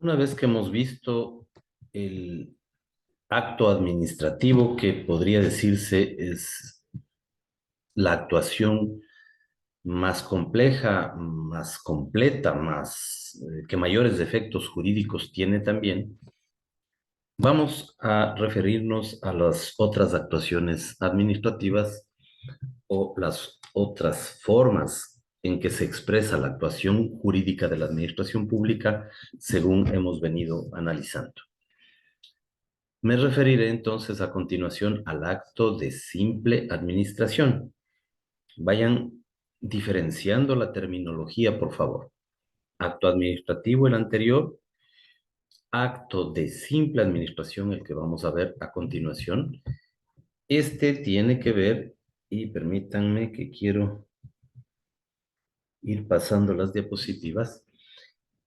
Una vez que hemos visto el acto administrativo, que podría decirse es la actuación más compleja, más completa, que mayores efectos jurídicos tiene también, vamos a referirnos a las otras actuaciones administrativas o las otras formas en que se expresa la actuación jurídica de la administración pública según hemos venido analizando. Me referiré entonces a continuación al acto de simple administración. Vayan diferenciando la terminología, por favor. Acto administrativo, el anterior; acto de simple administración, el que vamos a ver a continuación. Este tiene que ver, y permítanme que quiero ir pasando las diapositivas.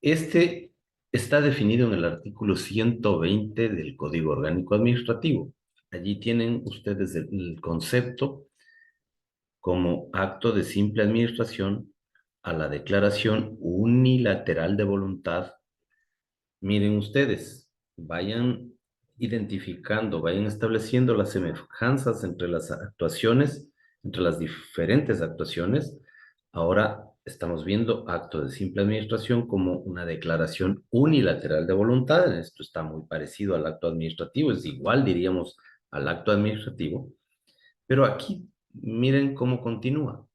Este está definido en el artículo 120 del Código Orgánico Administrativo. Allí tienen ustedes el concepto como acto de simple administración a la declaración unilateral de voluntad. Miren ustedes, vayan identificando, vayan estableciendo las semejanzas entre las actuaciones, entre las diferentes actuaciones. Ahora estamos viendo acto de simple administración como una declaración unilateral de voluntad. Esto está muy parecido al acto administrativo, es igual, diríamos, al acto administrativo. Pero aquí miren cómo continúa.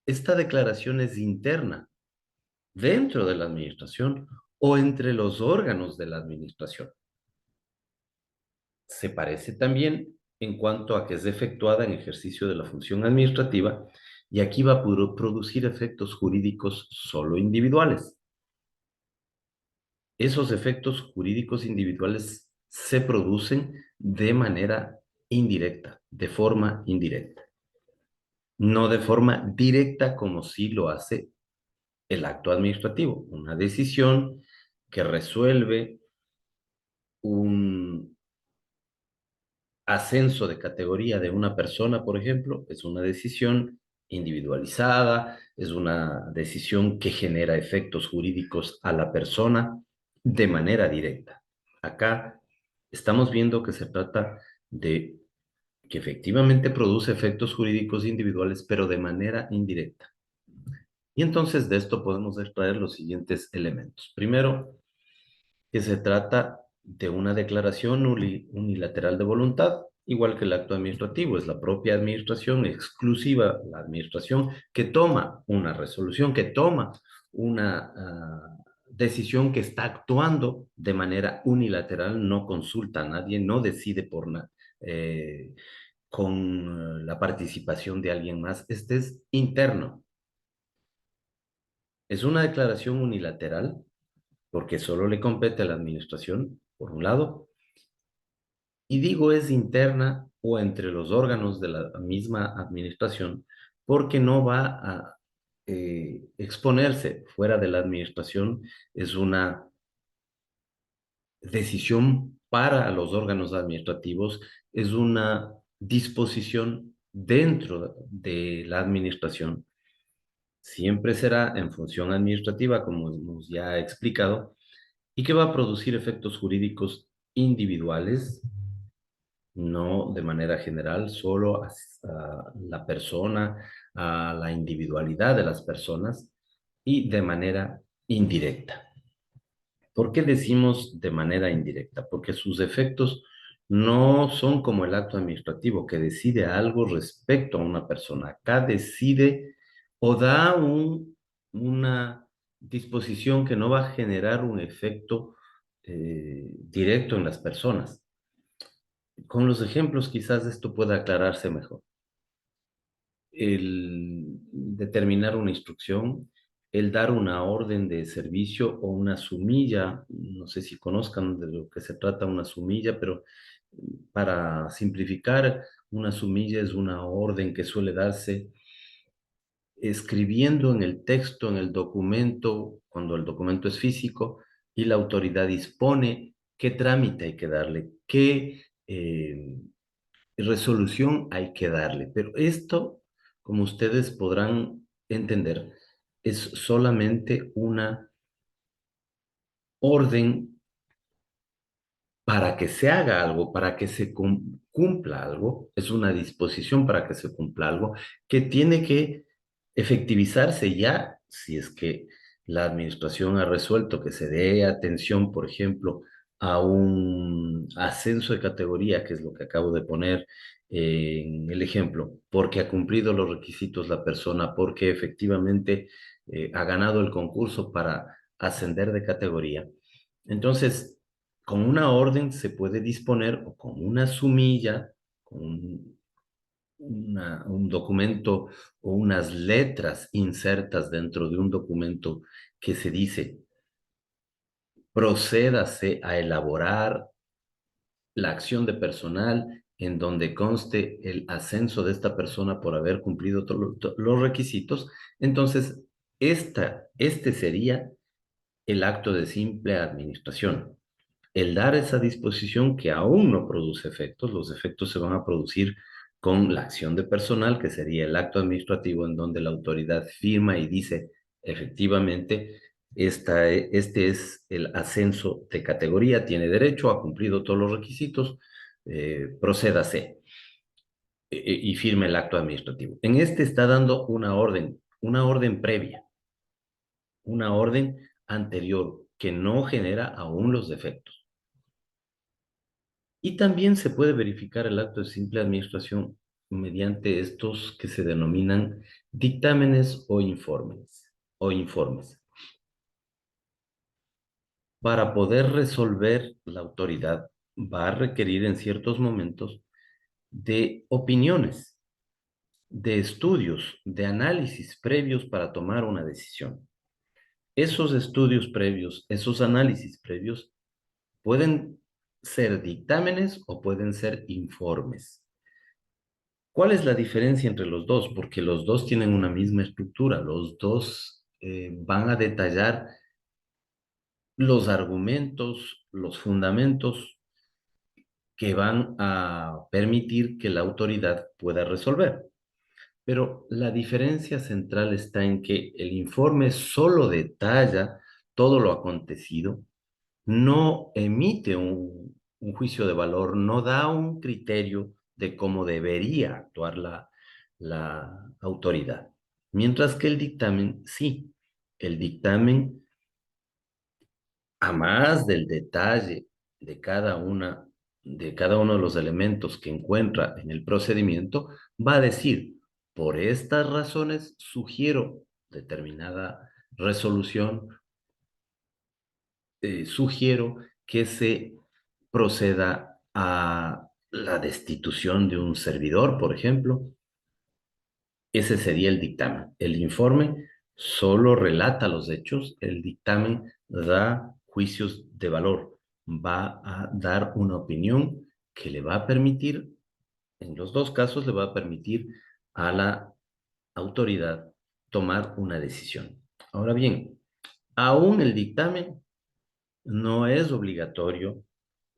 Esta declaración es interna dentro de la administración o entre los órganos de la administración. Se parece también en cuanto a que es efectuada en ejercicio de la función administrativa, y aquí va a producir efectos jurídicos solo individuales. Esos efectos jurídicos individuales se producen de manera indirecta, de forma indirecta, no de forma directa como sí lo hace el acto administrativo, una decisión que resuelve un ascenso de categoría de una persona, por ejemplo. Es una decisión individualizada, es una decisión que genera efectos jurídicos a la persona de manera directa. Acá estamos viendo que se trata de que efectivamente produce efectos jurídicos individuales, pero de manera indirecta. Y entonces de esto podemos extraer los siguientes elementos. Primero, que se trata de una declaración unilateral de voluntad, igual que el acto administrativo. Es la propia administración exclusiva, la administración que toma una resolución, que toma una decisión, que está actuando de manera unilateral, no consulta a nadie, no decide por nada. Con la participación de alguien más. Este es interno. Es una declaración unilateral porque solo le compete a la administración, por un lado, y digo es interna o entre los órganos de la misma administración, porque no va a exponerse fuera de la administración. Es una decisión para los órganos administrativos, es una disposición dentro de la administración. Siempre será en función administrativa, como hemos ya explicado, y que va a producir efectos jurídicos individuales, no de manera general, solo a la persona, a la individualidad de las personas, y de manera indirecta. ¿Por qué decimos de manera indirecta? Porque sus efectos no son como el acto administrativo, que decide algo respecto a una persona. Acá decide o da una disposición que no va a generar un efecto directo en las personas. Con los ejemplos quizás esto pueda aclararse mejor. El determinar una instrucción, el dar una orden de servicio o una sumilla. No sé si conozcan de lo que se trata una sumilla, pero para simplificar, una sumilla es una orden que suele darse escribiendo en el texto, en el documento, cuando el documento es físico y la autoridad dispone qué trámite hay que darle, qué resolución hay que darle. Pero esto, como ustedes podrán entender, es solamente una orden para que se haga algo, para que se cumpla algo, es una disposición para que se cumpla algo que tiene que efectivizarse ya, si es que la administración ha resuelto que se dé atención, por ejemplo, a un ascenso de categoría, que es lo que acabo de poner en el ejemplo, porque ha cumplido los requisitos la persona, porque efectivamente ha ganado el concurso para ascender de categoría. Entonces, con una orden se puede disponer o con una sumilla, con un documento o unas letras insertas dentro de un documento que se dice, procédase a elaborar la acción de personal en donde conste el ascenso de esta persona por haber cumplido los requisitos. Entonces, este sería el acto de simple administración. El dar esa disposición que aún no produce efectos, los efectos se van a producir con la acción de personal, que sería el acto administrativo en donde la autoridad firma y dice, efectivamente, este es el ascenso de categoría, tiene derecho, ha cumplido todos los requisitos, procédase y firme el acto administrativo. En este está dando una orden previa, una orden anterior que no genera aún los defectos. Y también se puede verificar el acto de simple administración mediante estos que se denominan dictámenes o informes. Para poder resolver, la autoridad va a requerir en ciertos momentos de opiniones, de estudios, de análisis previos para tomar una decisión. Esos estudios previos, esos análisis previos pueden ser dictámenes o pueden ser informes. ¿Cuál es la diferencia entre los dos? Porque los dos tienen una misma estructura, los dos van a detallar los argumentos, los fundamentos que van a permitir que la autoridad pueda resolver. Pero la diferencia central está en que el informe solo detalla todo lo acontecido, no emite un juicio de valor, no da un criterio de cómo debería actuar la autoridad. Mientras que el dictamen, sí, el dictamen, a más del detalle de cada uno de los elementos que encuentra en el procedimiento, va a decir, por estas razones sugiero determinada resolución, sugiero que se proceda a la destitución de un servidor, por ejemplo. Ese sería el dictamen. El informe solo relata los hechos, el dictamen da juicios de valor, va a dar una opinión que le va a permitir, en los dos casos, le va a permitir a la autoridad tomar una decisión. Ahora bien, aún el dictamen no es obligatorio,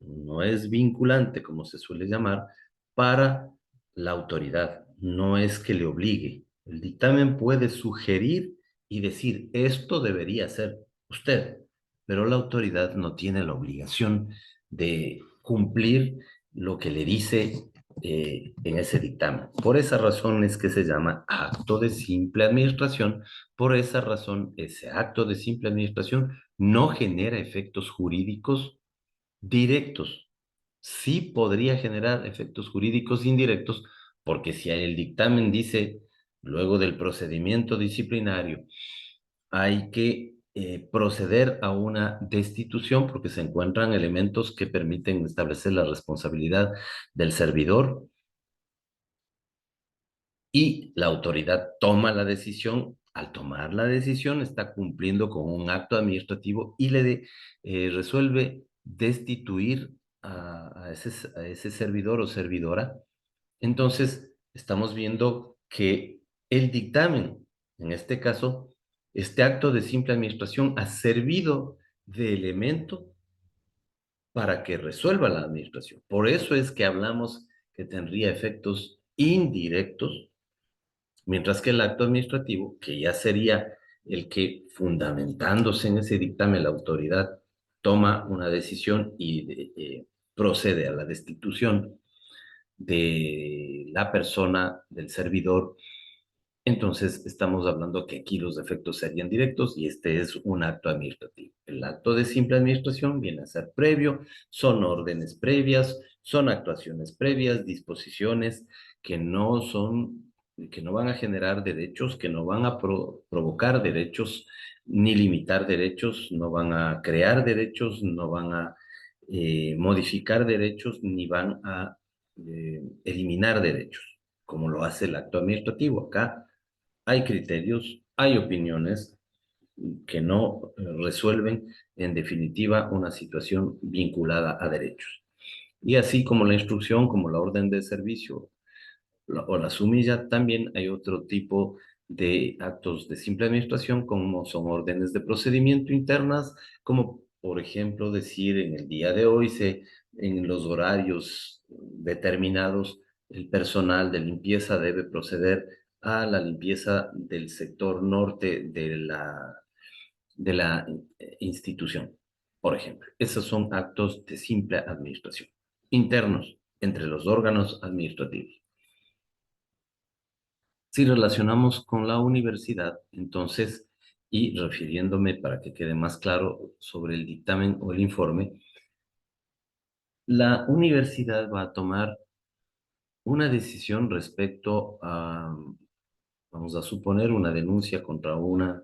no es vinculante, como se suele llamar, para la autoridad. No es que le obligue. El dictamen puede sugerir y decir, esto debería ser usted, pero la autoridad no tiene la obligación de cumplir lo que le dice en ese dictamen. Por esa razón es que se llama acto de simple administración. Por esa razón, ese acto de simple administración no genera efectos jurídicos directos. Sí podría generar efectos jurídicos indirectos, porque si el dictamen dice, luego del procedimiento disciplinario, hay que proceder a una destitución porque se encuentran elementos que permiten establecer la responsabilidad del servidor y la autoridad toma la decisión. Al tomar la decisión está cumpliendo con un acto administrativo y resuelve destituir a ese servidor o servidora. Entonces, estamos viendo que el dictamen, en este caso, este acto de simple administración ha servido de elemento para que resuelva la administración. Por eso es que hablamos que tendría efectos indirectos. Mientras que el acto administrativo, que ya sería el que, fundamentándose en ese dictamen, la autoridad toma una decisión y procede a la destitución de la persona, del servidor, entonces estamos hablando que aquí los efectos serían directos y este es un acto administrativo. El acto de simple administración viene a ser previo, son órdenes previas, son actuaciones previas, disposiciones que no son, que no van a generar derechos, que no van a provocar derechos, ni limitar derechos, no van a crear derechos, no van a modificar derechos, ni van a eliminar derechos, como lo hace el acto administrativo. Acá hay criterios, hay opiniones que no resuelven en definitiva una situación vinculada a derechos. Y así como la instrucción, como la orden de servicio o la sumilla, también hay otro tipo de actos de simple administración, como son órdenes de procedimiento internas, como por ejemplo decir en el día de hoy, en los horarios determinados, el personal de limpieza debe proceder a la limpieza del sector norte de la institución, por ejemplo. Esos son actos de simple administración, internos entre los órganos administrativos. Si relacionamos con la universidad, entonces, y refiriéndome para que quede más claro sobre el dictamen o el informe, la universidad va a tomar una decisión respecto a, vamos a suponer, una denuncia contra una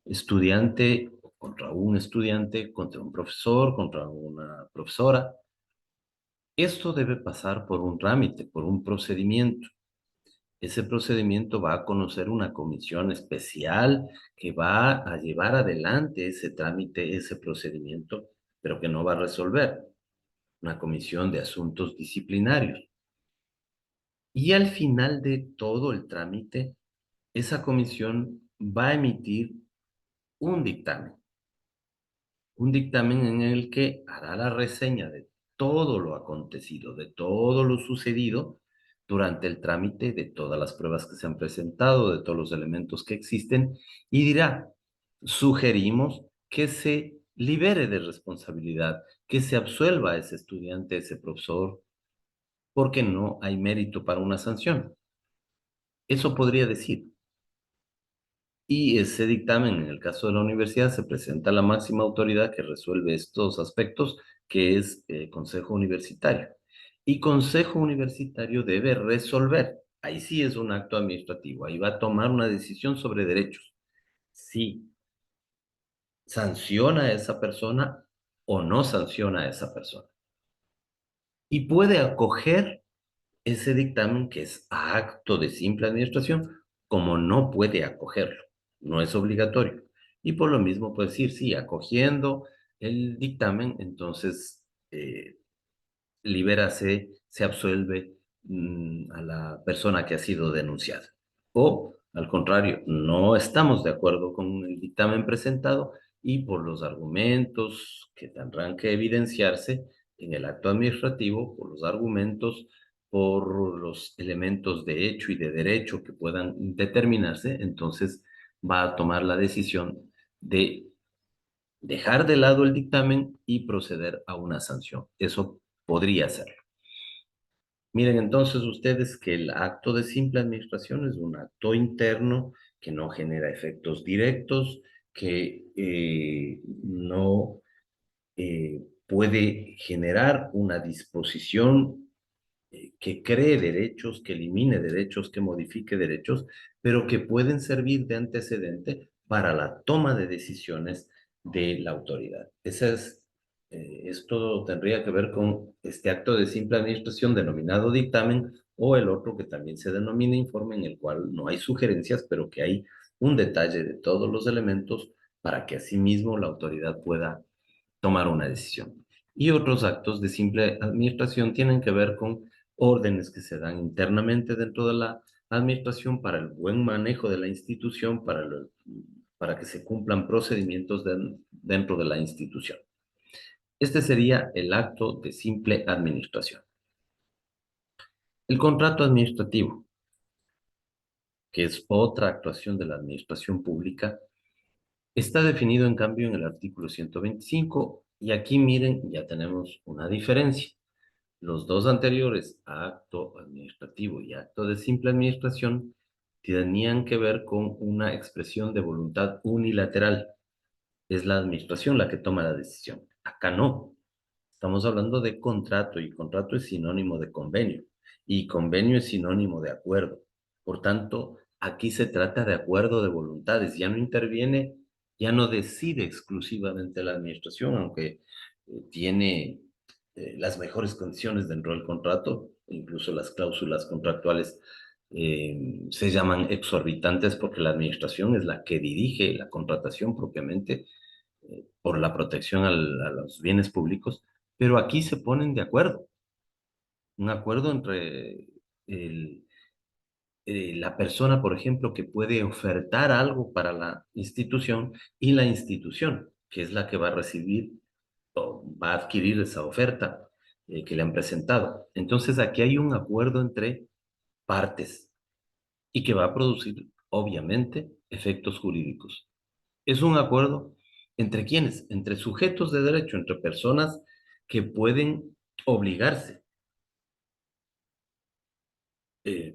estudiante, contra un estudiante, contra un profesor, contra una profesora. Esto debe pasar por un trámite, por un procedimiento. Ese procedimiento va a conocer una comisión especial que va a llevar adelante ese trámite, ese procedimiento, pero que no va a resolver. Una comisión de asuntos disciplinarios. Y al final de todo el trámite, esa comisión va a emitir un dictamen. Un dictamen en el que hará la reseña de todo lo acontecido, de todo lo sucedido durante el trámite, de todas las pruebas que se han presentado, de todos los elementos que existen, y dirá, sugerimos que se libere de responsabilidad, que se absuelva a ese estudiante, a ese profesor, porque no hay mérito para una sanción. Eso podría decir. Y ese dictamen, en el caso de la universidad, se presenta a la máxima autoridad que resuelve estos aspectos, que es el Consejo Universitario. Y Consejo Universitario debe resolver. Ahí sí es un acto administrativo. Ahí va a tomar una decisión sobre derechos. Si sanciona a esa persona o no sanciona a esa persona. Y puede acoger ese dictamen, que es acto de simple administración, como no puede acogerlo, no es obligatorio. Y por lo mismo puede decir, sí, acogiendo el dictamen, entonces libérase, se absuelve a la persona que ha sido denunciada. O, al contrario, no estamos de acuerdo con el dictamen presentado y por los argumentos que tendrán que evidenciarse en el acto administrativo, por los argumentos, por los elementos de hecho y de derecho que puedan determinarse, entonces va a tomar la decisión de dejar de lado el dictamen y proceder a una sanción. Eso podría ser. Miren entonces ustedes que el acto de simple administración es un acto interno que no genera efectos directos, que no puede generar una disposición que cree derechos, que elimine derechos, que modifique derechos, pero que pueden servir de antecedente para la toma de decisiones de la autoridad. Esto tendría que ver con este acto de simple administración denominado dictamen o el otro que también se denomina informe, en el cual no hay sugerencias, pero que hay un detalle de todos los elementos para que asimismo la autoridad pueda tomar una decisión. Y otros actos de simple administración tienen que ver con órdenes que se dan internamente dentro de la administración para el buen manejo de la institución, para que se cumplan procedimientos dentro de la institución. Este sería el acto de simple administración. El contrato administrativo, que es otra actuación de la administración pública, está definido en cambio en el artículo 125 Y aquí miren, ya tenemos una diferencia. Los dos anteriores, acto administrativo y acto de simple administración, tenían que ver con una expresión de voluntad unilateral. Es la administración la que toma la decisión. Acá no. Estamos hablando de contrato y contrato es sinónimo de convenio y convenio es sinónimo de acuerdo. Por tanto, aquí se trata de acuerdo de voluntades. Ya no interviene, ya no decide exclusivamente la administración, aunque tiene las mejores condiciones dentro del contrato, incluso las cláusulas contractuales se llaman exorbitantes porque la administración es la que dirige la contratación propiamente por la protección a los bienes públicos, pero aquí se ponen de acuerdo, un acuerdo entre el, la persona, por ejemplo, que puede ofertar algo para la institución y la institución, que es la que va a recibir o va a adquirir esa oferta que le han presentado. Entonces aquí hay un acuerdo entre partes y que va a producir, obviamente, efectos jurídicos. Es un acuerdo entre quienes, entre sujetos de derecho, entre personas que pueden obligarse.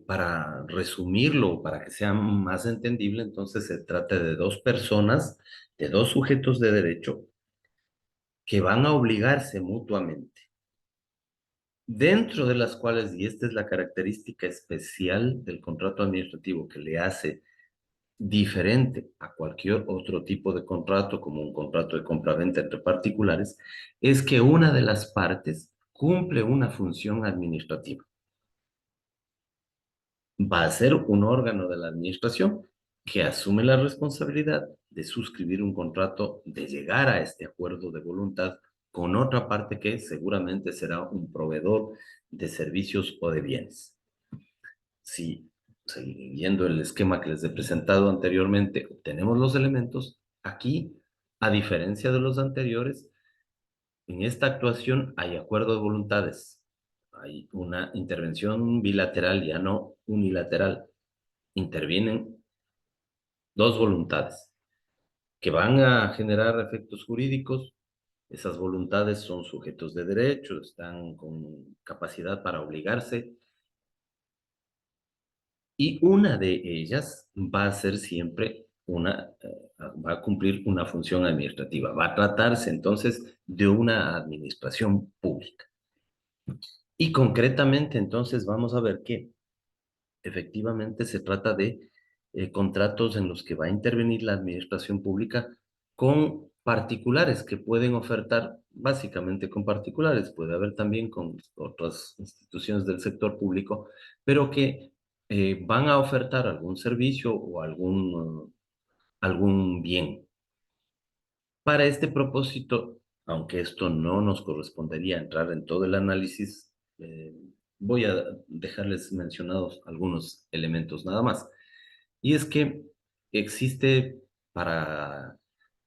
Para resumirlo, para que sea más entendible, entonces se trata de dos personas, de dos sujetos de derecho que van a obligarse mutuamente, dentro de las cuales, y esta es la característica especial del contrato administrativo que le hace diferente a cualquier otro tipo de contrato, como un contrato de compraventa entre particulares, es que una de las partes cumple una función administrativa. Va a ser un órgano de la administración que asume la responsabilidad de suscribir un contrato, de llegar a este acuerdo de voluntad con otra parte que seguramente será un proveedor de servicios o de bienes. Si, siguiendo el esquema que les he presentado anteriormente, obtenemos los elementos, aquí, a diferencia de los anteriores, en esta actuación hay acuerdo de voluntades, hay una intervención bilateral, ya no unilateral. Intervienen dos voluntades que van a generar efectos jurídicos. Esas voluntades son sujetos de derecho, están con capacidad para obligarse y una de ellas va a ser siempre va a cumplir una función administrativa. Va a tratarse entonces de una administración pública. Y concretamente entonces vamos a ver que efectivamente se trata de contratos en los que va a intervenir la administración pública con particulares que pueden ofertar, básicamente con particulares, puede haber también con otras instituciones del sector público, pero que van a ofertar algún servicio o algún bien. Para este propósito, aunque esto no nos correspondería entrar en todo el análisis, voy a dejarles mencionados algunos elementos nada más. Y es que existe para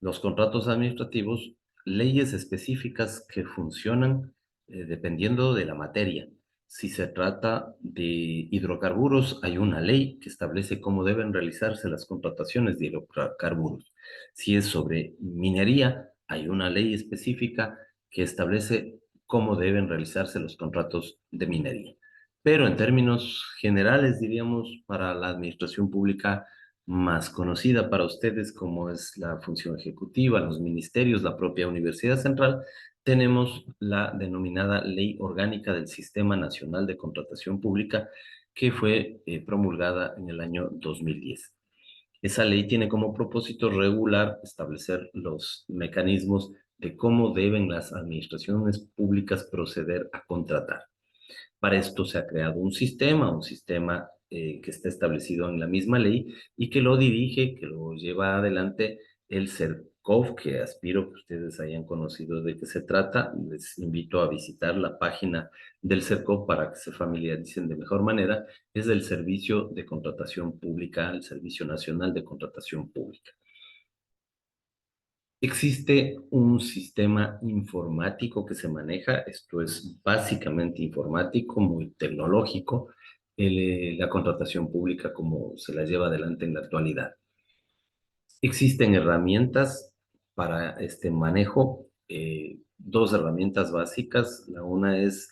los contratos administrativos leyes específicas que funcionan dependiendo de la materia. Si se trata de hidrocarburos, hay una ley que establece cómo deben realizarse las contrataciones de hidrocarburos. Si es sobre minería, hay una ley específica que establece cómo deben realizarse los contratos de minería. Pero en términos generales, diríamos, para la administración pública más conocida para ustedes como es la función ejecutiva, los ministerios, la propia Universidad Central, tenemos la denominada Ley Orgánica del Sistema Nacional de Contratación Pública que fue promulgada en el año 2010. Esa ley tiene como propósito regular, establecer los mecanismos de cómo deben las administraciones públicas proceder a contratar. Para esto se ha creado un sistema que está establecido en la misma ley y que lo dirige, que lo lleva adelante el CERCOV, que aspiro que ustedes hayan conocido de qué se trata. Les invito a visitar la página del CERCOV para que se familiaricen de mejor manera. Es el Servicio de Contratación Pública, el Servicio Nacional de Contratación Pública. Existe un sistema informático que se maneja, esto es básicamente informático, muy tecnológico, la contratación pública como se la lleva adelante en la actualidad. Existen herramientas para este manejo. dos herramientas básicas. La una es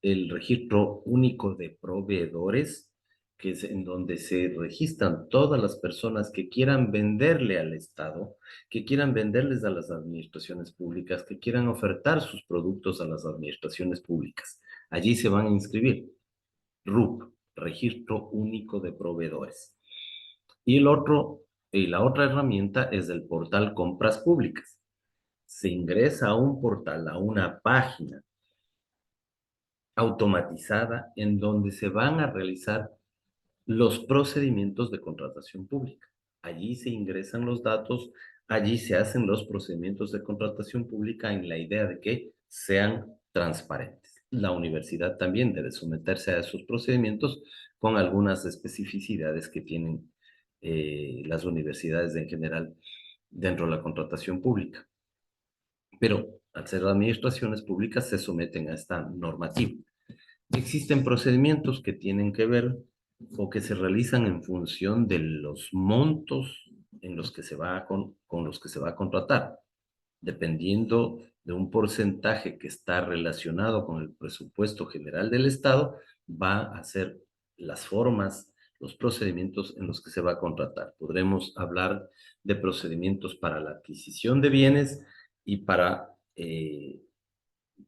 el registro único de proveedores, que es en donde se registran todas las personas que quieran venderle al Estado, que quieran venderles a las administraciones públicas, que quieran ofertar sus productos a las administraciones públicas. Allí se van a inscribir. RUP, Registro Único de Proveedores. Y la otra herramienta es el portal Compras Públicas. Se ingresa a un portal, a una página automatizada en donde se van a realizar los procedimientos de contratación pública. Allí se ingresan los datos, allí se hacen los procedimientos de contratación pública en la idea de que sean transparentes. La universidad también debe someterse a esos procedimientos con algunas especificidades que tienen las universidades en general dentro de la contratación pública. Pero al ser administraciones públicas se someten a esta normativa. Existen procedimientos que tienen que ver o que se realizan en función de los montos en los que se va con los que se va a contratar, dependiendo de un porcentaje que está relacionado con el presupuesto general del Estado, va a ser las formas, los procedimientos en los que se va a contratar. Podremos hablar de procedimientos para la adquisición de bienes y para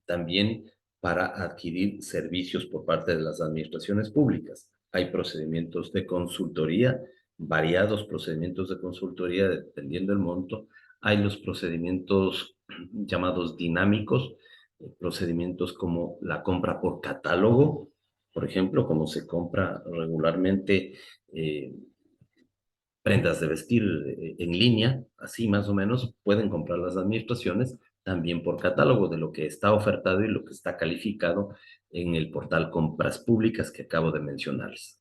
también para adquirir servicios por parte de las administraciones públicas. Hay procedimientos de consultoría, variados procedimientos de consultoría dependiendo del monto. Hay los procedimientos llamados dinámicos, procedimientos como la compra por catálogo, por ejemplo, como se compra regularmente eh, prendas de vestir en línea, así más o menos pueden comprar las administraciones también por catálogo de lo que está ofertado y lo que está calificado en el portal Compras Públicas que acabo de mencionarles.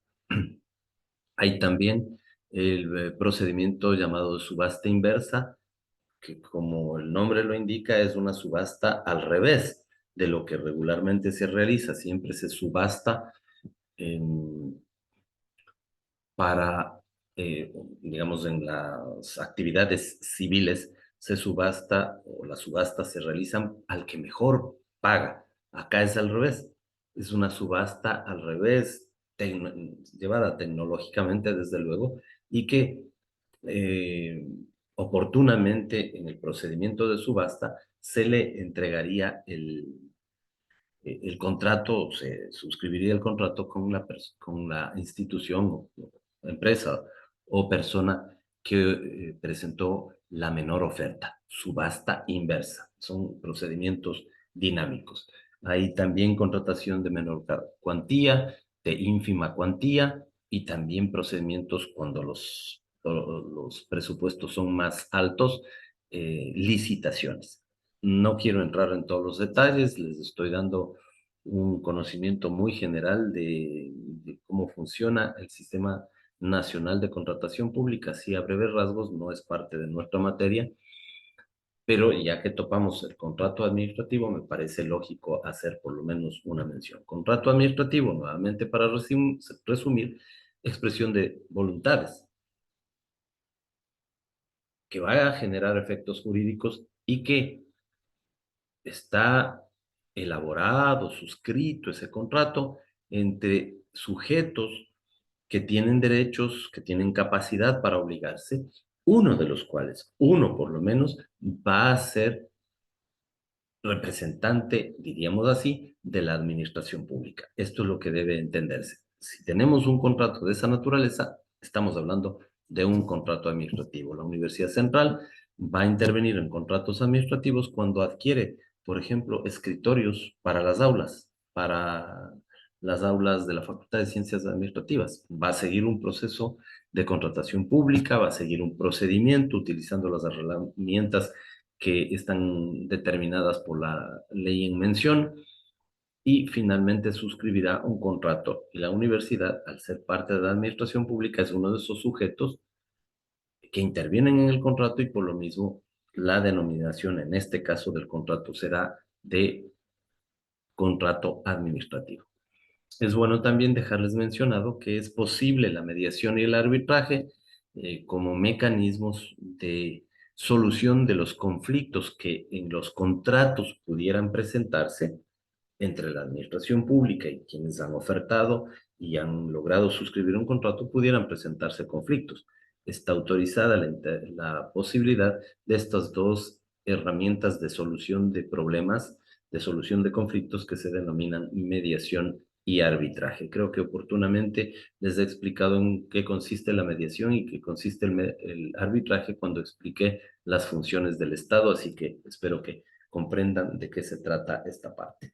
Hay también el procedimiento llamado subasta inversa, que como el nombre lo indica es una subasta al revés de lo que regularmente se realiza. Siempre se subasta en para, digamos, en las actividades civiles se subasta o las subastas se realizan al que mejor paga. Acá es al revés. Es una subasta al revés, llevada tecnológicamente, desde luego, y que eh, oportunamente en el procedimiento de subasta se le entregaría el contrato, se suscribiría el contrato con la institución o empresa o persona que presentó la menor oferta. Subasta inversa. Son procedimientos dinámicos. Hay también contratación de menor cuantía, de ínfima cuantía y también procedimientos cuando los presupuestos son más altos, licitaciones. No quiero entrar en todos los detalles, les estoy dando un conocimiento muy general de cómo funciona el sistema nacional de contratación pública. Sí, a breves rasgos, no es parte de nuestra materia, pero ya que topamos el contrato administrativo, me parece lógico hacer por lo menos una mención. Contrato administrativo, nuevamente para resumir, expresión de voluntades que va a generar efectos jurídicos y que está elaborado, suscrito ese contrato entre sujetos que tienen derechos, que tienen capacidad para obligarse, uno de los cuales, uno por lo menos, va a ser representante, diríamos así, de la administración pública. Esto es lo que debe entenderse. Si tenemos un contrato de esa naturaleza, estamos hablando de un contrato administrativo. La Universidad Central va a intervenir en contratos administrativos cuando adquiere, por ejemplo, escritorios para las aulas de la Facultad de Ciencias Administrativas. Va a seguir un proceso de contratación pública, va a seguir un procedimiento utilizando las herramientas que están determinadas por la ley en mención y finalmente suscribirá un contrato. Y la universidad, al ser parte de la administración pública, es uno de esos sujetos que intervienen en el contrato y por lo mismo la denominación en este caso del contrato será de contrato administrativo. Es bueno también dejarles mencionado que es posible la mediación y el arbitraje como mecanismos de solución de los conflictos que en los contratos pudieran presentarse entre la administración pública y quienes han ofertado y han logrado suscribir un contrato, pudieran presentarse conflictos. Está autorizada la posibilidad de estas dos herramientas de solución de problemas, de solución de conflictos que se denominan mediación y arbitraje. Creo que oportunamente les he explicado en qué consiste la mediación y qué consiste el arbitraje cuando expliqué las funciones del Estado, así que espero que comprendan de qué se trata esta parte.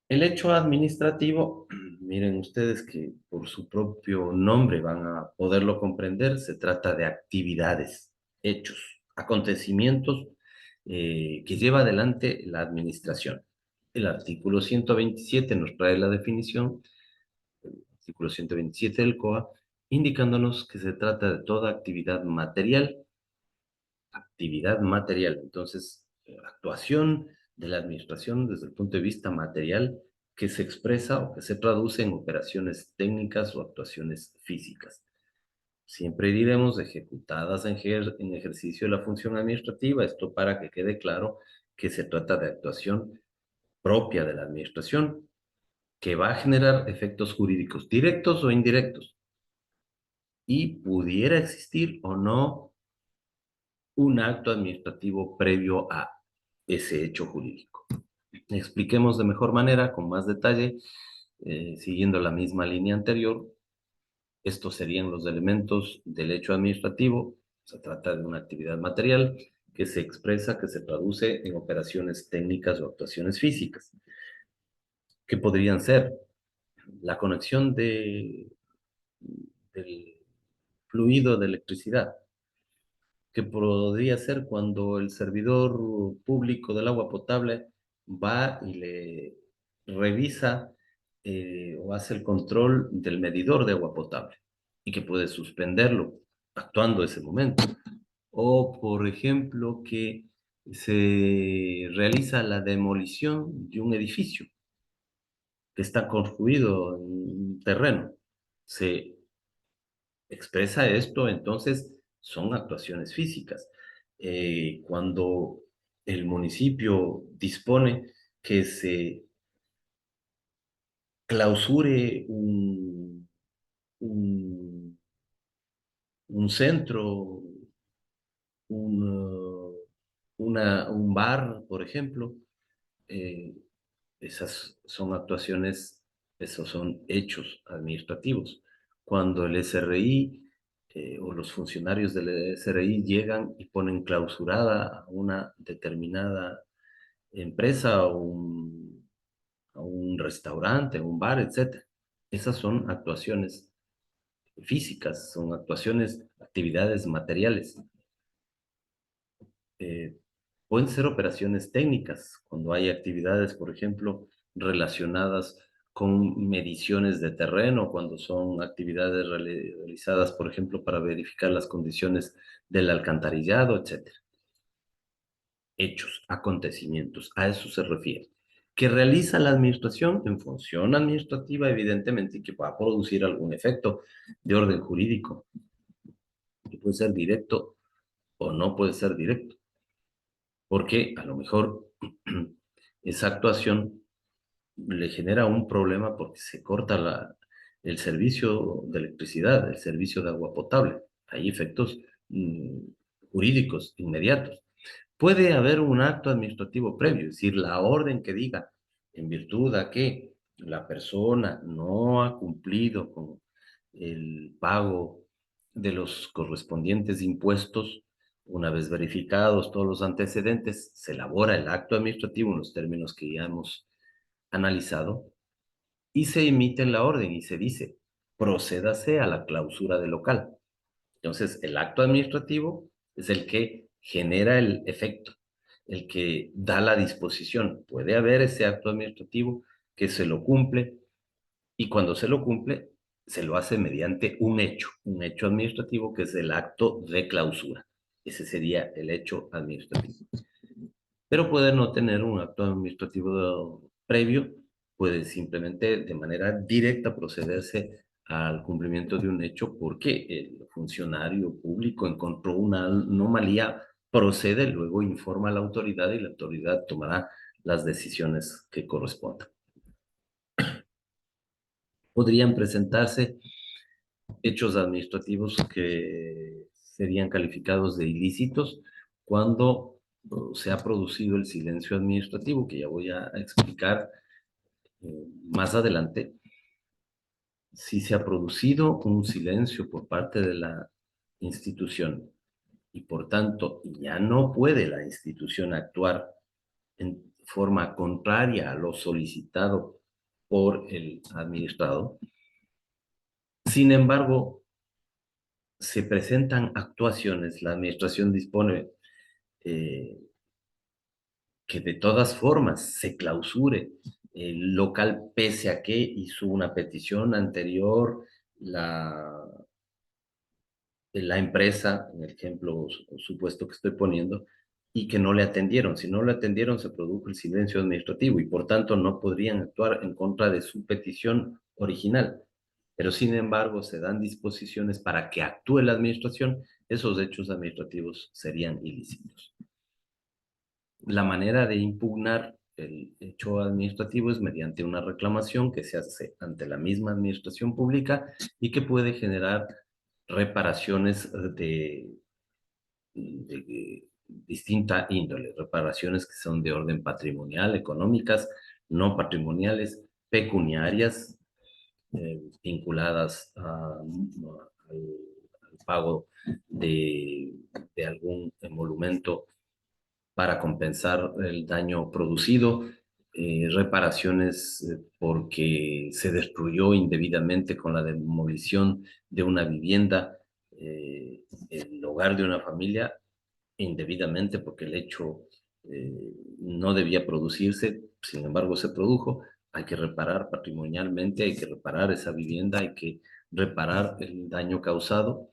El hecho administrativo, miren ustedes que por su propio nombre van a poderlo comprender, se trata de actividades, hechos, acontecimientos que lleva adelante la administración. El artículo 127 nos trae la definición, el artículo 127 del COA, indicándonos que se trata de toda actividad material. Entonces, actuación de la administración desde el punto de vista material que se expresa o que se traduce en operaciones técnicas o actuaciones físicas. Siempre diremos ejecutadas en ejercicio de la función administrativa, esto para que quede claro que se trata de actuación propia de la administración, que va a generar efectos jurídicos directos o indirectos, y pudiera existir o no un acto administrativo previo a ese hecho jurídico. Expliquemos de mejor manera, con más detalle, siguiendo la misma línea anterior. Estos serían los elementos del hecho administrativo. Se trata de una actividad material que se expresa, que se traduce en operaciones técnicas o actuaciones físicas, que podrían ser la conexión del fluido de electricidad, que podría ser cuando el servidor público del agua potable va y le revisa o hace el control del medidor de agua potable y que puede suspenderlo actuando ese momento. O, por ejemplo, que se realiza la demolición de un edificio que está construido en un terreno. Se expresa esto, entonces son actuaciones físicas. Cuando el municipio dispone que se clausure un, un centro, un, un bar, por ejemplo, eh, esas son actuaciones, esos son hechos administrativos. Cuando el SRI o los funcionarios del SRI llegan y ponen clausurada a una determinada empresa a un restaurante, a un bar, etc. Esas son actuaciones físicas, son actuaciones, actividades materiales. Eh, Pueden ser operaciones técnicas, cuando hay actividades, por ejemplo, relacionadas con mediciones de terreno, cuando son actividades realizadas, por ejemplo, para verificar las condiciones del alcantarillado, etcétera. Hechos, acontecimientos, a eso se refiere. Que realiza la administración en función administrativa, evidentemente, y que va a producir algún efecto de orden jurídico, que puede ser directo o no puede ser directo, porque a lo mejor esa actuación le genera un problema porque se corta el servicio de electricidad, el servicio de agua potable. Hay efectos mm, jurídicos inmediatos. Puede haber un acto administrativo previo, es decir, la orden que diga, en virtud a que la persona no ha cumplido con el pago de los correspondientes impuestos, una vez verificados todos los antecedentes, se elabora el acto administrativo en los términos que ya hemos analizado y se emite la orden y se dice, procédase a la clausura del local. Entonces, el acto administrativo es el que genera el efecto, el que da la disposición. Puede haber ese acto administrativo que se lo cumple y cuando se lo cumple, se lo hace mediante un hecho administrativo que es el acto de clausura. Ese sería el hecho administrativo. Pero puede no tener un acto administrativo previo, puede simplemente de manera directa procederse al cumplimiento de un hecho porque el funcionario público encontró una anomalía, procede, luego informa a la autoridad y la autoridad tomará las decisiones que correspondan. Podrían presentarse hechos administrativos que serían calificados de ilícitos cuando se ha producido el silencio administrativo, que ya voy a explicar más adelante. Si se ha producido un silencio por parte de la institución y por tanto ya no puede la institución actuar en forma contraria a lo solicitado por el administrado, sin embargo, se presentan actuaciones, la administración dispone eh, que de todas formas se clausure el local pese a que hizo una petición anterior la, la empresa, en el ejemplo supuesto que estoy poniendo, y que no le atendieron. Si no le atendieron, se produjo el silencio administrativo y por tanto no podrían actuar en contra de su petición original. Pero sin embargo, se dan disposiciones para que actúe la administración, esos hechos administrativos serían ilícitos. La manera de impugnar el hecho administrativo es mediante una reclamación que se hace ante la misma administración pública y que puede generar reparaciones de distinta índole, reparaciones que son de orden patrimonial, económicas, no patrimoniales, pecuniarias, vinculadas al pago de algún emolumento para compensar el daño producido, reparaciones porque se destruyó indebidamente con la demolición de una vivienda, el hogar de una familia, indebidamente porque el hecho no debía producirse, sin embargo se produjo. Hay que reparar patrimonialmente, hay que reparar esa vivienda, hay que reparar el daño causado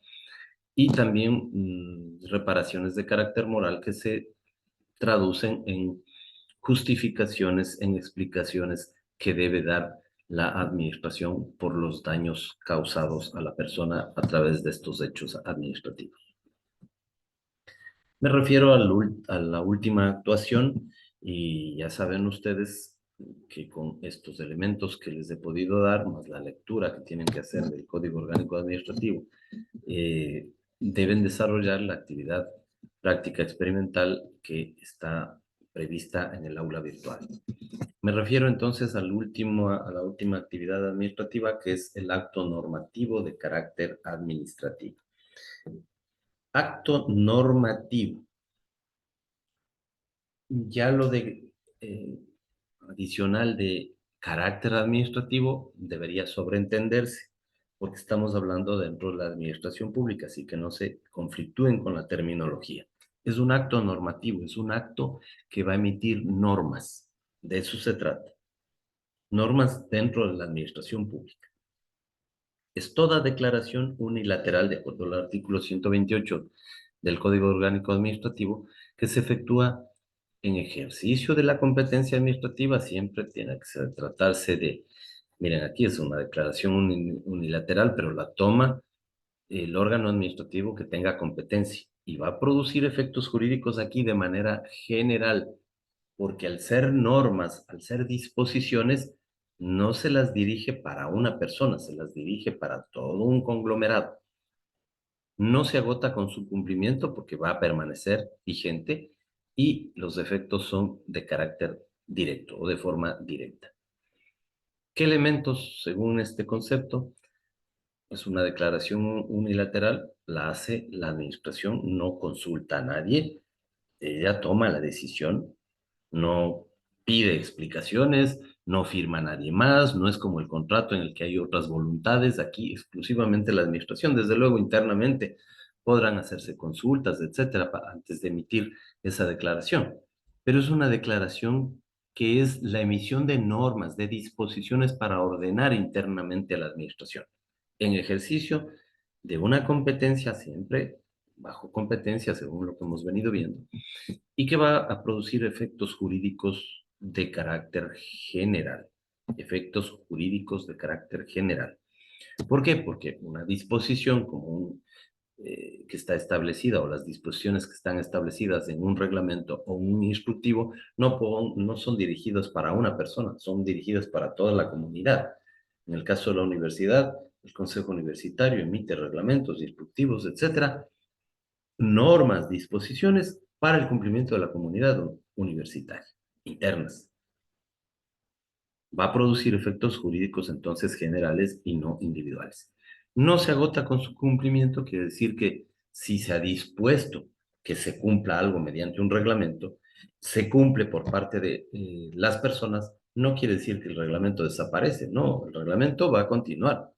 y también reparaciones de carácter moral que se traducen en justificaciones, en explicaciones que debe dar la administración por los daños causados a la persona a través de estos hechos administrativos. Me refiero a la última actuación y ya saben ustedes que con estos elementos que les he podido dar, más la lectura que tienen que hacer del Código Orgánico Administrativo, deben desarrollar la actividad práctica experimental que está prevista en el aula virtual. Me refiero entonces a la última actividad administrativa, que es el acto normativo de carácter administrativo. Acto normativo. Ya lo de adicional de carácter administrativo debería sobreentenderse, porque estamos hablando dentro de la administración pública, así que no se conflictúen con la terminología. Es un acto normativo, es un acto que va a emitir normas. De eso se trata. Normas dentro de la administración pública. Es toda declaración unilateral, de acuerdo al artículo 128 del Código Orgánico Administrativo, que se efectúa en ejercicio de la competencia administrativa. Siempre tiene que tratarse de, miren, aquí es una declaración unilateral, pero la toma el órgano administrativo que tenga competencia y va a producir efectos jurídicos aquí de manera general, porque al ser normas, al ser disposiciones, no se las dirige para una persona, se las dirige para todo un conglomerado. No se agota con su cumplimiento porque va a permanecer vigente y los efectos son de carácter directo o de forma directa. ¿Qué elementos, según este concepto? Es una declaración unilateral, la hace la administración, no consulta a nadie, ella toma la decisión, no pide explicaciones, no firma nadie más, no es como el contrato en el que hay otras voluntades, aquí exclusivamente la administración, desde luego internamente podrán hacerse consultas, etcétera, antes de emitir esa declaración, pero es una declaración que es la emisión de normas, de disposiciones para ordenar internamente a la administración, en ejercicio de una competencia siempre bajo competencia, según lo que hemos venido viendo, y que va a producir efectos jurídicos de carácter general. Efectos jurídicos de carácter general. ¿Por qué? Porque una disposición como que está establecida o las disposiciones que están establecidas en un reglamento o un instructivo no son dirigidas para una persona, son dirigidas para toda la comunidad. En el caso de la universidad, el Consejo Universitario emite reglamentos, instructivos, etcétera, normas, disposiciones para el cumplimiento de la comunidad universitaria, internas. Va a producir efectos jurídicos entonces generales y no individuales. No se agota con su cumplimiento, quiere decir que si se ha dispuesto que se cumpla algo mediante un reglamento, se cumple por parte de las personas, no quiere decir que el reglamento desaparece, no, el reglamento va a continuar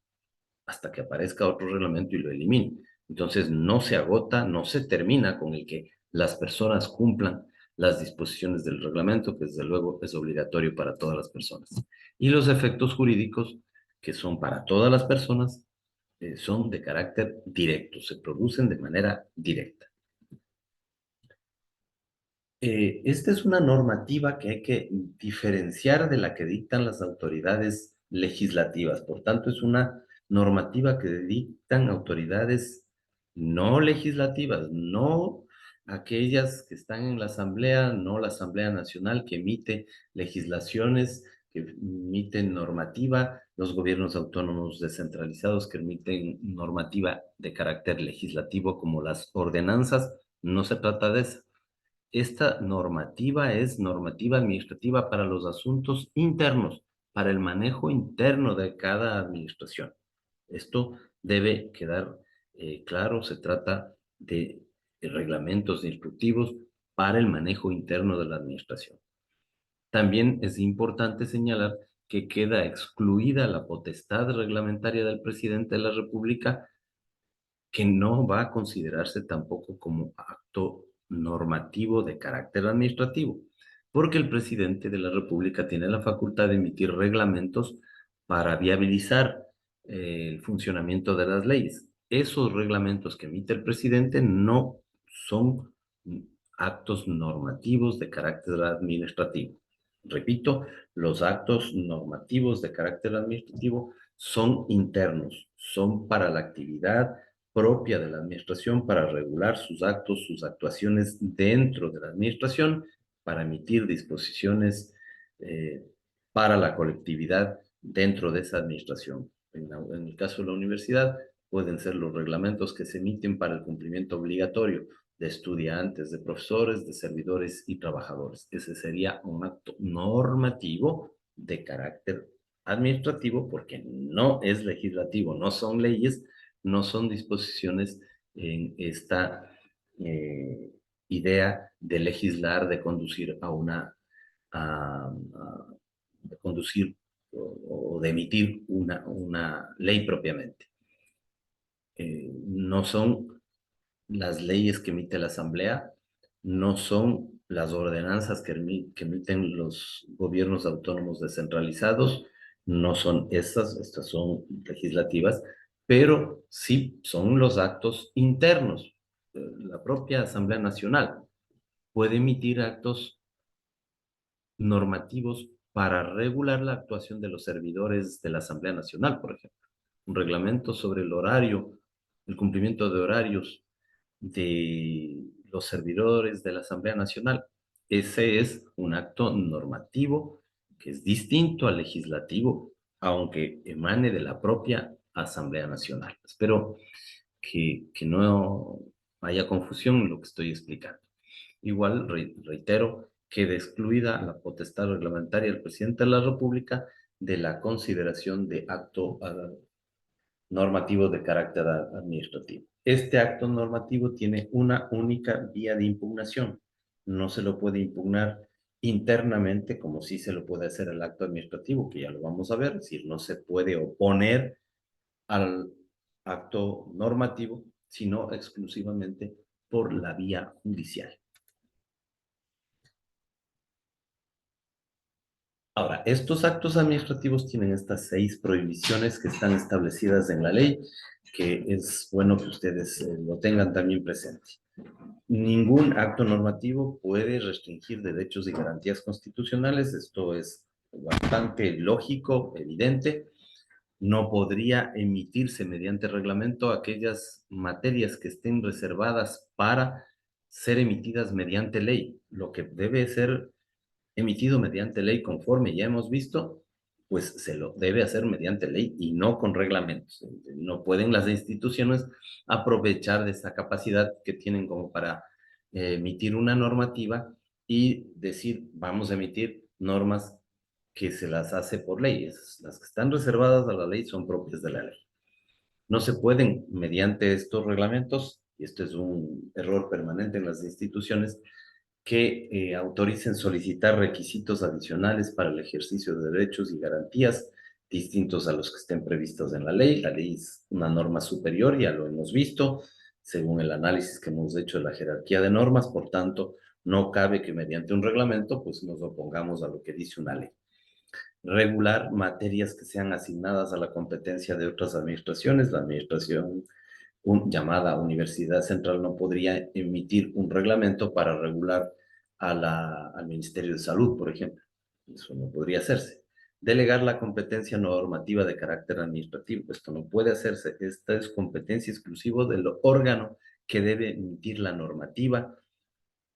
hasta que aparezca otro reglamento y lo elimine. Entonces no se agota, no se termina con el que las personas cumplan las disposiciones del reglamento, que desde luego es obligatorio para todas las personas. Y los efectos jurídicos, que son para todas las personas, son de carácter directo, se producen de manera directa. Esta es una normativa que hay que diferenciar de la que dictan las autoridades legislativas. Por tanto, es una normativa que dictan autoridades no legislativas, no aquellas que están en la Asamblea, no la Asamblea Nacional que emite legislaciones, que emiten normativa, los gobiernos autónomos descentralizados que emiten normativa de carácter legislativo como las ordenanzas. No se trata de eso. Esta normativa es normativa administrativa para los asuntos internos, para el manejo interno de cada administración. Esto debe quedar claro, se trata de reglamentos instructivos para el manejo interno de la administración. También es importante señalar que queda excluida la potestad reglamentaria del presidente de la República, que no va a considerarse tampoco como acto normativo de carácter administrativo, porque el presidente de la República tiene la facultad de emitir reglamentos para viabilizar el funcionamiento de las leyes. Esos reglamentos que emite el presidente no son actos normativos de carácter administrativo. Repito, los actos normativos de carácter administrativo son internos, son para la actividad propia de la administración, para regular sus actos, sus actuaciones dentro de la administración, para emitir disposiciones eh, para la colectividad dentro de esa administración. En el caso de la universidad, pueden ser los reglamentos que se emiten para el cumplimiento obligatorio de estudiantes, de profesores, de servidores y trabajadores. Ese sería un acto normativo de carácter administrativo porque no es legislativo, no son leyes, no son disposiciones en esta eh, idea de legislar, de conducir a de conducir o de emitir una ley propiamente. No son las leyes que emite la Asamblea, no son las ordenanzas que emiten los gobiernos autónomos descentralizados, no son estas son legislativas, pero sí son los actos internos. La propia Asamblea Nacional puede emitir actos normativos para regular la actuación de los servidores de la Asamblea Nacional, por ejemplo. Un reglamento sobre el horario, el cumplimiento de horarios de los servidores de la Asamblea Nacional. Ese es un acto normativo que es distinto al legislativo, aunque emane de la propia Asamblea Nacional. Espero que no haya confusión en lo que estoy explicando. Igual, reitero, queda excluida la potestad reglamentaria del presidente de la República de la consideración de acto normativo de carácter administrativo. Este acto normativo tiene una única vía de impugnación. No se lo puede impugnar internamente como sí se lo puede hacer el acto administrativo, que ya lo vamos a ver, es decir, no se puede oponer al acto normativo, sino exclusivamente por la vía judicial. Ahora, estos actos administrativos tienen estas 6 prohibiciones que están establecidas en la ley, que es bueno que ustedes lo tengan también presente. Ningún acto normativo puede restringir derechos y garantías constitucionales, esto es bastante lógico, evidente. No podría emitirse mediante reglamento aquellas materias que estén reservadas para ser emitidas mediante ley. Lo que debe ser emitido mediante ley conforme ya hemos visto, pues se lo debe hacer mediante ley y no con reglamentos. No pueden las instituciones aprovechar de esa capacidad que tienen como para emitir una normativa y decir, vamos a emitir normas que se las hace por ley. Las que están reservadas a la ley son propias de la ley. No se pueden, mediante estos reglamentos, y esto es un error permanente en las instituciones, que autoricen solicitar requisitos adicionales para el ejercicio de derechos y garantías distintos a los que estén previstos en la ley. La ley es una norma superior, ya lo hemos visto, según el análisis que hemos hecho de la jerarquía de normas, por tanto, no cabe que mediante un reglamento pues nos opongamos a lo que dice una ley. Regular materias que sean asignadas a la competencia de otras administraciones. La administración llamada Universidad Central no podría emitir un reglamento para regular al Ministerio de Salud, por ejemplo. Eso no podría hacerse. Delegar la competencia normativa de carácter administrativo. Esto no puede hacerse. Esta es competencia exclusiva del órgano que debe emitir la normativa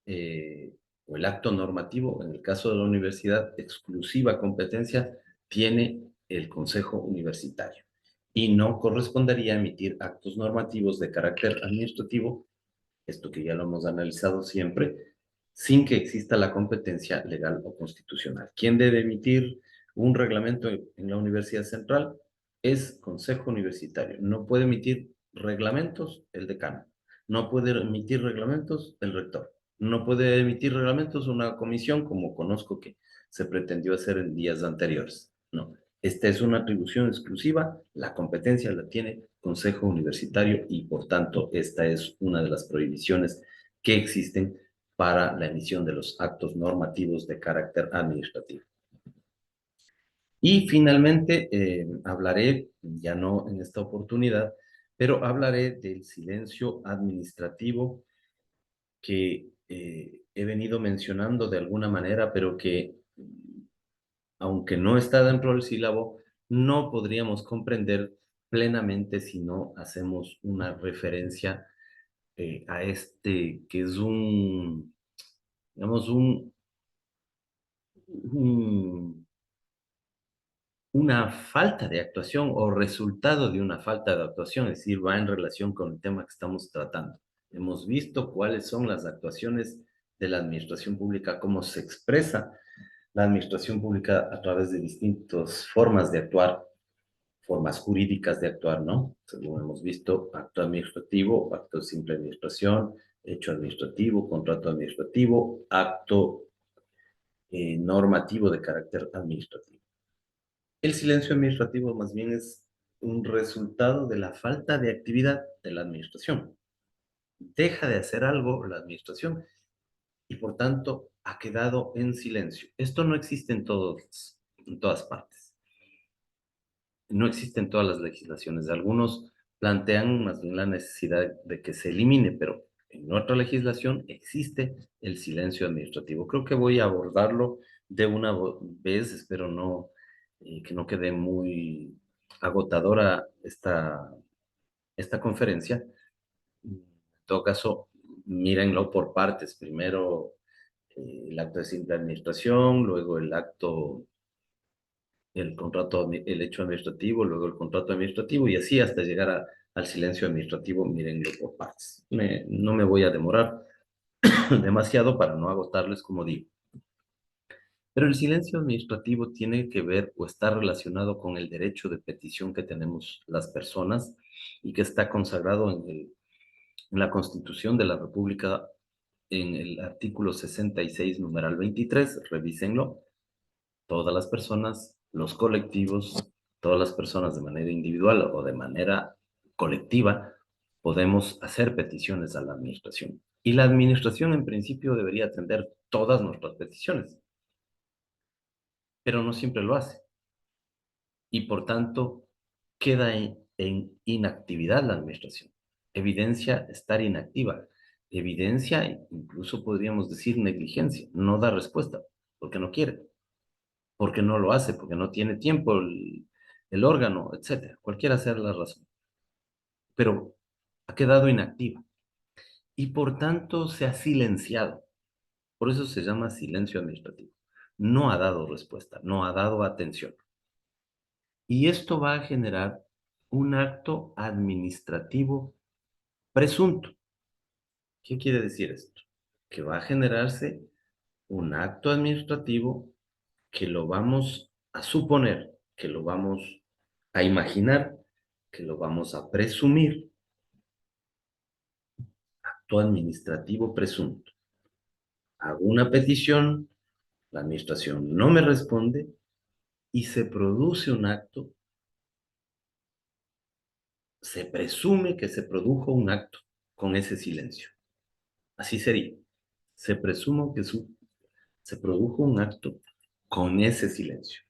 eh, o el acto normativo. En el caso de la universidad, exclusiva competencia tiene el Consejo Universitario y no correspondería emitir actos normativos de carácter administrativo, esto que ya lo hemos analizado siempre, sin que exista la competencia legal o constitucional. ¿Quién debe emitir un reglamento en la Universidad Central? Es Consejo Universitario. No puede emitir reglamentos el decano. No puede emitir reglamentos el rector. No puede emitir reglamentos una comisión, como conozco que se pretendió hacer en días anteriores. No, esta es una atribución exclusiva, la competencia la tiene Consejo Universitario y por tanto esta es una de las prohibiciones que existen para la emisión de los actos normativos de carácter administrativo. Y finalmente hablaré, ya no en esta oportunidad, pero hablaré del silencio administrativo que he venido mencionando de alguna manera, pero que aunque no está dentro del sílabo, no podríamos comprender plenamente si no hacemos una referencia a este, que es digamos, un- una falta de actuación o resultado de una falta de actuación, es decir, va en relación con el tema que estamos tratando. Hemos visto cuáles son las actuaciones de la administración pública, cómo se expresa la administración pública a través de distintas formas de actuar, formas jurídicas de actuar, ¿no? Según hemos visto, acto administrativo, acto de simple administración, hecho administrativo, contrato administrativo, acto normativo de carácter administrativo. El silencio administrativo más bien es un resultado de la falta de actividad de la administración. Deja de hacer algo la administración y por tanto ha quedado en silencio. Esto no existe en todas partes. No existe en todas las legislaciones. Algunos plantean más bien la necesidad de que se elimine, pero en otra legislación existe el silencio administrativo. Creo que voy a abordarlo de una vez, espero no que no quede muy agotadora esta conferencia. En todo caso, mírenlo por partes. Primero el acto de simple administración, luego el contrato, el hecho administrativo, luego el contrato administrativo y así hasta llegar al silencio administrativo, mírenlo por partes. No me voy a demorar demasiado para no agotarles, como digo. Pero el silencio administrativo tiene que ver o está relacionado con el derecho de petición que tenemos las personas y que está consagrado en la Constitución de la República en el artículo 66, numeral 23, revísenlo. Todas las personas, los colectivos, todas las personas de manera individual o de manera colectiva, podemos hacer peticiones a la administración. Y la administración en principio debería atender todas nuestras peticiones, pero no siempre lo hace. Y por tanto, queda en inactividad la administración. Evidencia estar inactiva. Evidencia, incluso podríamos decir negligencia. No da respuesta porque no quiere, porque no lo hace, porque no tiene tiempo. el órgano, etcétera, cualquiera sea la razón, pero ha quedado inactiva y por tanto se ha silenciado. Por eso se llama silencio administrativo. No ha dado respuesta, no ha dado atención. Y esto va a generar un acto administrativo presunto. ¿Qué quiere decir esto? Que va a generarse un acto administrativo que lo vamos a suponer, que lo vamos a imaginar, que lo vamos a presumir, acto administrativo presunto. Hago una petición, la administración no me responde y se produce un acto, se presume que se produjo un acto con ese silencio. Así sería. Se presume que se produjo un acto con ese silencio.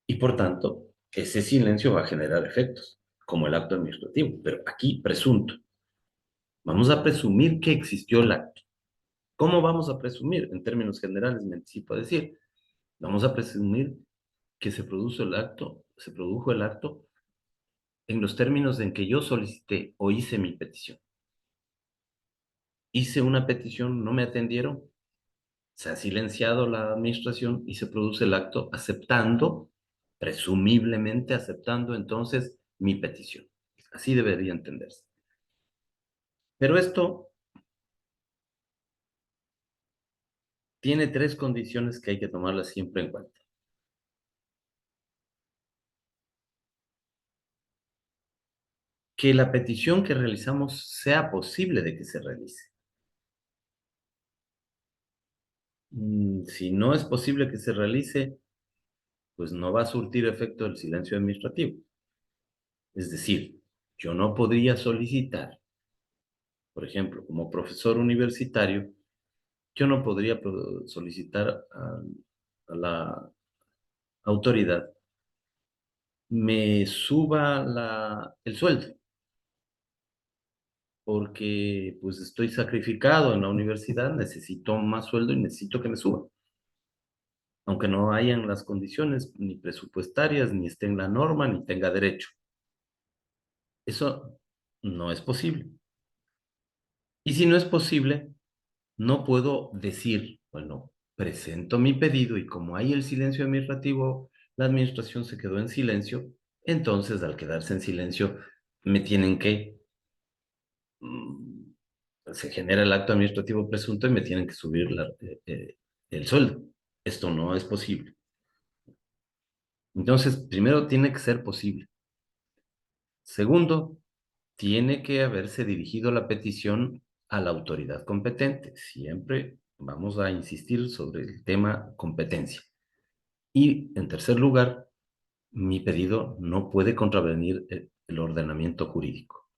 Y por tanto, ese silencio va a generar efectos, como el acto administrativo, pero aquí presunto. Vamos a presumir que existió el acto. ¿Cómo vamos a presumir? En términos generales, me anticipo a decir, vamos a presumir que se produjo el acto en los términos en que yo solicité o hice mi petición. Hice una petición, no me atendieron, se ha silenciado la administración y se produce el acto aceptando, presumiblemente aceptando entonces mi petición. Así debería entenderse. Pero esto tiene tres condiciones que hay que tomarlas siempre en cuenta. Que la petición que realizamos sea posible de que se realice. Si no es posible que se realice, pues no va a surtir efecto el silencio administrativo. Es decir, yo no podría solicitar, por ejemplo, como profesor universitario, yo no podría solicitar a la autoridad me suba el sueldo, porque pues estoy sacrificado en la universidad, necesito más sueldo y necesito que me suba, aunque no hayan las condiciones ni presupuestarias, ni esté en la norma, ni tenga derecho. Eso no es posible. Y si no es posible, no puedo decir, bueno, presento mi pedido y como hay el silencio administrativo, la administración se quedó en silencio, entonces al quedarse en silencio me tienen que, mm, se genera el acto administrativo presunto y me tienen que subir el sueldo. Esto no es posible. Entonces, primero tiene que ser posible. Segundo, tiene que haberse dirigido la petición a la autoridad competente. Siempre vamos a insistir sobre el tema competencia. Y en tercer lugar, mi pedido no puede contravenir el ordenamiento jurídico.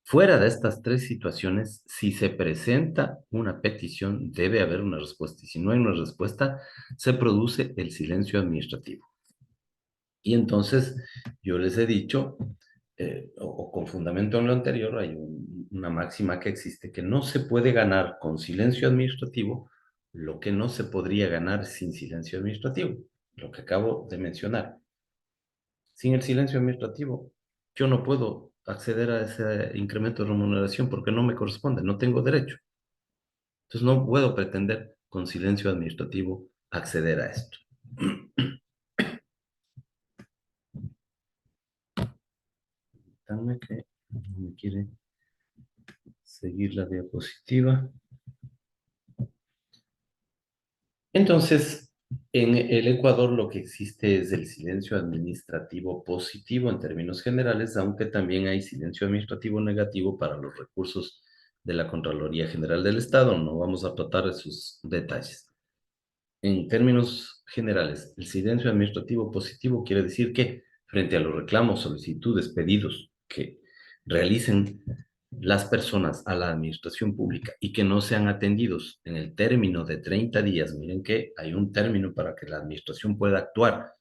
Fuera de estas tres situaciones, si se presenta una petición, debe haber una respuesta. Y si no hay una respuesta, se produce el silencio administrativo. Y entonces yo les he dicho, o con fundamento en lo anterior, hay una máxima que existe, que no se puede ganar con silencio administrativo lo que no se podría ganar sin silencio administrativo, lo que acabo de mencionar. Sin el silencio administrativo, yo no puedo acceder a ese incremento de remuneración porque no me corresponde, no tengo derecho. Entonces no puedo pretender con silencio administrativo acceder a esto. Dame que no me quiere seguir la diapositiva. Entonces, en el Ecuador lo que existe es el silencio administrativo positivo en términos generales, aunque también hay silencio administrativo negativo para los recursos de la Contraloría General del Estado. No vamos a tratar esos detalles. En términos generales, el silencio administrativo positivo quiere decir que frente a los reclamos, solicitudes, pedidos que realicen las personas a la administración pública y que no sean atendidos en el término de 30 días, miren que hay un término para que la administración pueda actuar,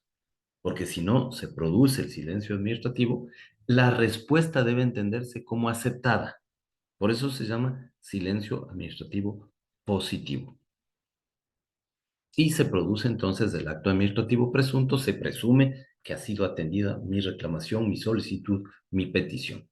porque si no se produce el silencio administrativo, la respuesta debe entenderse como aceptada. Por eso se llama silencio administrativo positivo. y se produce entonces el acto administrativo presunto, se presume que ha sido atendida mi reclamación, mi solicitud, mi petición.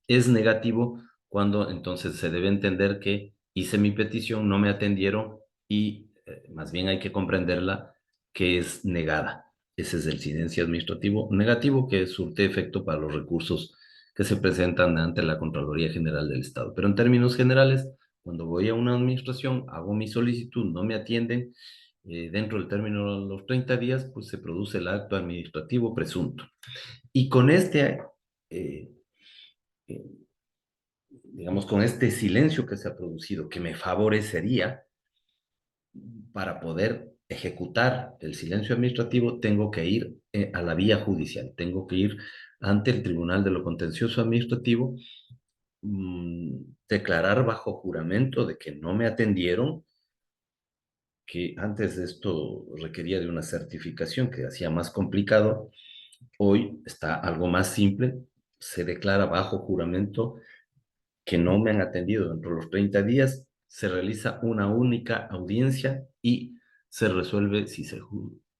Es negativo cuando entonces se debe entender que hice mi petición, no me atendieron y más bien hay que comprenderla que es negada. Ese es el silencio administrativo negativo que surte efecto para los recursos que se presentan ante la Contraloría General del Estado. Pero en términos generales, cuando voy a una administración, hago mi solicitud, no me atienden, dentro del término de los 30 días, pues se produce el acto administrativo presunto. Y con eh, eh, digamos, con este silencio que se ha producido, que me favorecería para poder ejecutar el silencio administrativo, tengo que ir a la vía judicial, tengo que ir ante el Tribunal de lo Contencioso Administrativo, declarar bajo juramento de que no me atendieron, que antes de esto requería de una certificación que hacía más complicado, hoy está algo más simple, se declara bajo juramento que no me han atendido dentro de los 30 días, se realiza una única audiencia y se resuelve, si se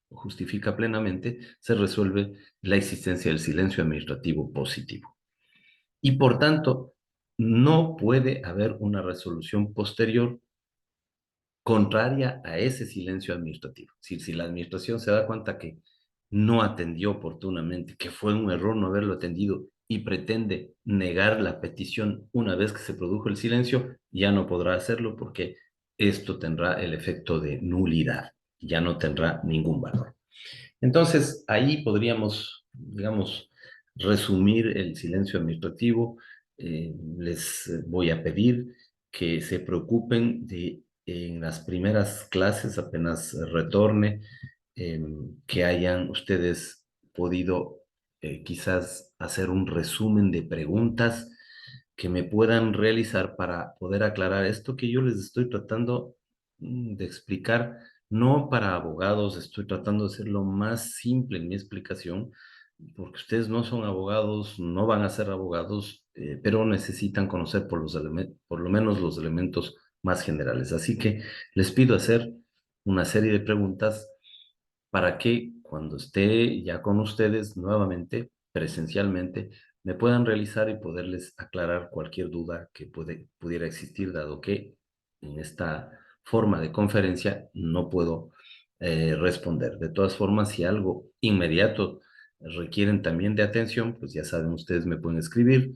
justifica plenamente, se resuelve la existencia del silencio administrativo positivo. Y por tanto, no puede haber una resolución posterior contraria a ese silencio administrativo. Si la administración se da cuenta que no atendió oportunamente, que fue un error no haberlo atendido y pretende negar la petición una vez que se produjo el silencio, ya no podrá hacerlo porque esto tendrá el efecto de nulidad, ya no tendrá ningún valor. Entonces, ahí podríamos, digamos, resumir el silencio administrativo. Les voy a pedir que se preocupen de en las primeras clases, apenas retorne, que hayan ustedes podido quizás hacer un resumen de preguntas que me puedan realizar para poder aclarar esto que yo les estoy tratando de explicar. No para abogados, estoy tratando de ser lo más simple en mi explicación, porque ustedes no son abogados, no van a ser abogados, pero necesitan conocer por lo menos los elementos más generales. Así que les pido hacer una serie de preguntas para que cuando esté ya con ustedes nuevamente, presencialmente, me puedan realizar y poderles aclarar cualquier duda que pudiera existir, dado que en esta forma de conferencia no puedo responder. De todas formas, si algo inmediato requieren también de atención, pues ya saben, ustedes me pueden escribir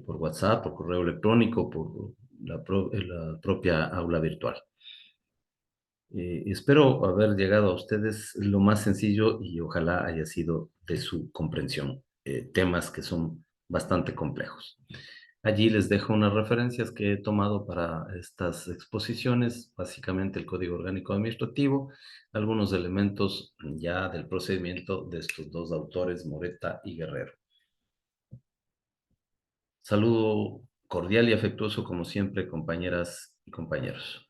por WhatsApp, por correo electrónico, por la propia aula virtual. Espero haber llegado a ustedes lo más sencillo y ojalá haya sido de su comprensión, temas que son bastante complejos. Allí les dejo unas referencias que he tomado para estas exposiciones, básicamente el Código Orgánico Administrativo, algunos elementos ya del procedimiento de estos dos autores, Moreta y Guerrero. Saludo cordial y afectuoso como siempre, compañeras y compañeros.